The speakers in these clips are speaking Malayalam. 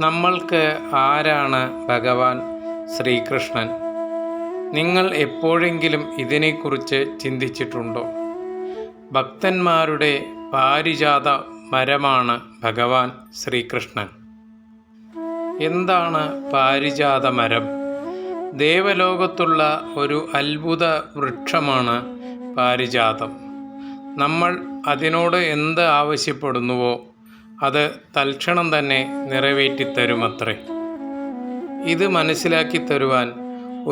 നമ്മൾക്ക് ആരാണ് ഭഗവാൻ ശ്രീകൃഷ്ണൻ? നിങ്ങൾ എപ്പോഴെങ്കിലും ഇതിനെക്കുറിച്ച് ചിന്തിച്ചിട്ടുണ്ടോ? ഭക്തന്മാരുടെ പാരിജാത മരമാണ് ഭഗവാൻ ശ്രീകൃഷ്ണൻ. എന്താണ് പാരിജാത മരം? ദേവലോകത്തുള്ള ഒരു അത്ഭുത വൃക്ഷമാണ് പാരിജാതം. നമ്മൾ അതിനോട് എന്ത് ആവശ്യപ്പെടുന്നുവോ അത് തൽക്ഷണം തന്നെ നിറവേറ്റിത്തരുമത്രേ. ഇത് മനസ്സിലാക്കി തരുവാൻ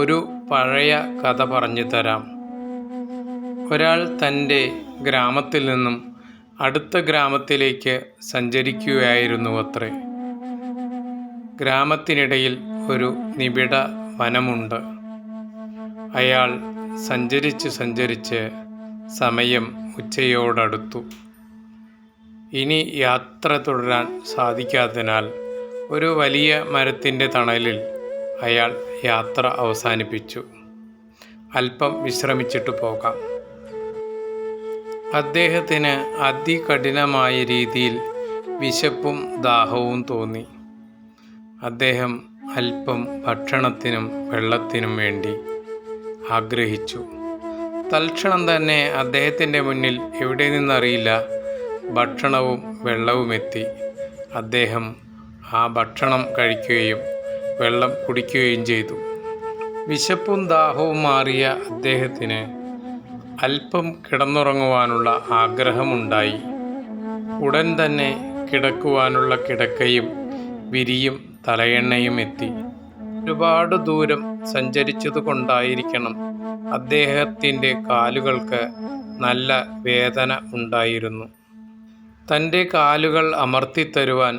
ഒരു പഴയ കഥ പറഞ്ഞു തരാം. ഒരാൾ തൻ്റെ ഗ്രാമത്തിൽ നിന്നും അടുത്ത ഗ്രാമത്തിലേക്ക് സഞ്ചരിക്കുകയായിരുന്നുവത്രേ. ഗ്രാമത്തിനിടയിൽ ഒരു നിബിഡ വനമുണ്ട്. അയാൾ സഞ്ചരിച്ച് സമയം ഉച്ചയോടടുത്തു. ഇനി യാത്ര തുടരാൻ സാധിക്കാത്തതിനാൽ ഒരു വലിയ മരത്തിൻ്റെ തണലിൽ അയാൾ യാത്ര അവസാനിപ്പിച്ചു. അല്പം വിശ്രമിച്ചിട്ട് പോകാം. അദ്ദേഹത്തിന് അതികഠിനമായ രീതിയിൽ വിശപ്പും ദാഹവും തോന്നി. അദ്ദേഹം അല്പം ഭക്ഷണത്തിനും വെള്ളത്തിനും വേണ്ടി ആഗ്രഹിച്ചു. തൽക്ഷണം തന്നെ അദ്ദേഹത്തിൻ്റെ മുന്നിൽ എവിടെ നിന്നറിയില്ല ഭക്ഷണവും വെള്ളവുമെത്തി. അദ്ദേഹം ആ ഭക്ഷണം കഴിക്കുകയും വെള്ളം കുടിക്കുകയും ചെയ്തു. വിശപ്പും ദാഹവും മാറിയ അദ്ദേഹത്തിന് അല്പം കിടന്നുറങ്ങുവാനുള്ള ആഗ്രഹമുണ്ടായി. ഉടൻ തന്നെ കിടക്കുവാനുള്ള കിടക്കയും വിരിയും തലയെണ്ണയും എത്തി. ഒരുപാട് ദൂരം സഞ്ചരിച്ചതുകൊണ്ടായിരിക്കണം അദ്ദേഹത്തിൻ്റെ കാലുകൾക്ക് നല്ല വേദന ഉണ്ടായിരുന്നു. തൻ്റെ കാലുകൾ അമർത്തിത്തരുവാൻ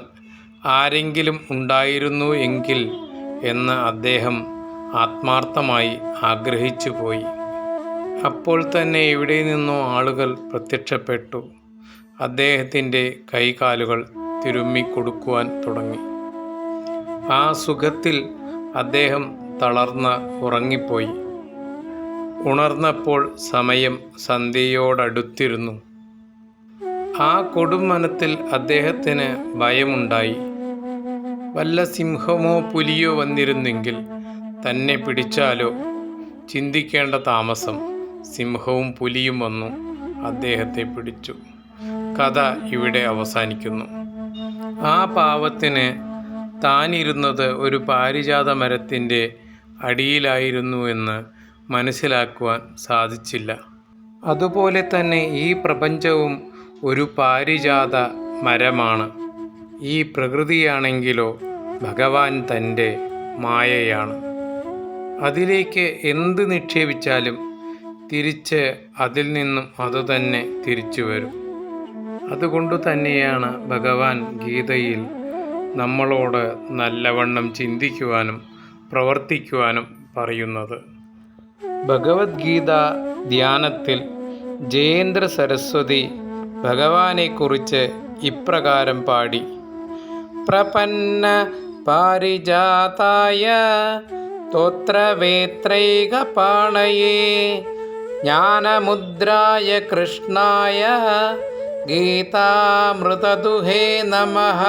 ആരെങ്കിലും ഉണ്ടായിരുന്നു എങ്കിൽ എന്ന് അദ്ദേഹം ആത്മാർത്ഥമായി ആഗ്രഹിച്ചു പോയി. അപ്പോൾ തന്നെ എവിടെ നിന്നോ ആളുകൾ പ്രത്യക്ഷപ്പെട്ടു. അദ്ദേഹത്തിൻ്റെ കൈകാലുകൾ തിരുമ്മിക്കൊടുക്കുവാൻ തുടങ്ങി. ആ സുഖത്തിൽ അദ്ദേഹം തളർന്ന് ഉറങ്ങിപ്പോയി. ഉണർന്നപ്പോൾ സമയം സന്ധ്യയോടടുത്തിരുന്നു. ആ കൊടുംവനത്തിൽ അദ്ദേഹത്തിന് ഭയമുണ്ടായി. വല്ല സിംഹമോ പുലിയോ വന്നിരുന്നെങ്കിൽ തന്നെ പിടിച്ചാലോ? ചിന്തിക്കേണ്ട താമസം. സിംഹവും പുലിയും വന്നു അദ്ദേഹത്തെ പിടിച്ചു. കഥ ഇവിടെ അവസാനിക്കുന്നു. ആ പാവത്തിന് താനിരുന്നത് ഒരു പാരിജാത മരത്തിൻ്റെ അടിയിലായിരുന്നുവെന്ന് മനസ്സിലാക്കുവാൻ സാധിച്ചില്ല. അതുപോലെ തന്നെ ഈ പ്രപഞ്ചവും ഒരു പാരിജാത മരമാണ്. ഈ പ്രകൃതിയാണെങ്കിലോ ഭഗവാൻ തൻ്റെ മായയാണ്. അതിലേക്ക് എന്ത് നിക്ഷേപിച്ചാലും തിരിച്ച് അതിൽ നിന്നും അതുതന്നെ തിരിച്ചു വരും. അതുകൊണ്ടു തന്നെയാണ് ഭഗവാൻ ഗീതയിൽ നമ്മളോട് നല്ലവണ്ണം ചിന്തിക്കുവാനും പ്രവർത്തിക്കുവാനും പറയുന്നത്. ഭഗവത്ഗീത ധ്യാനത്തിൽ ജയേന്ദ്ര സരസ്വതി ഭഗവാനെക്കുറിച്ച് ഇപ്രകാരം പാടി: പ്രപന്ന പാരിജാതായ സ്തോത്രവേത്രൈകപാണയേ ജ്ഞാനമുദ്രായ കൃഷ്ണായ ഗീതാമൃതദുഹേ നമഃ.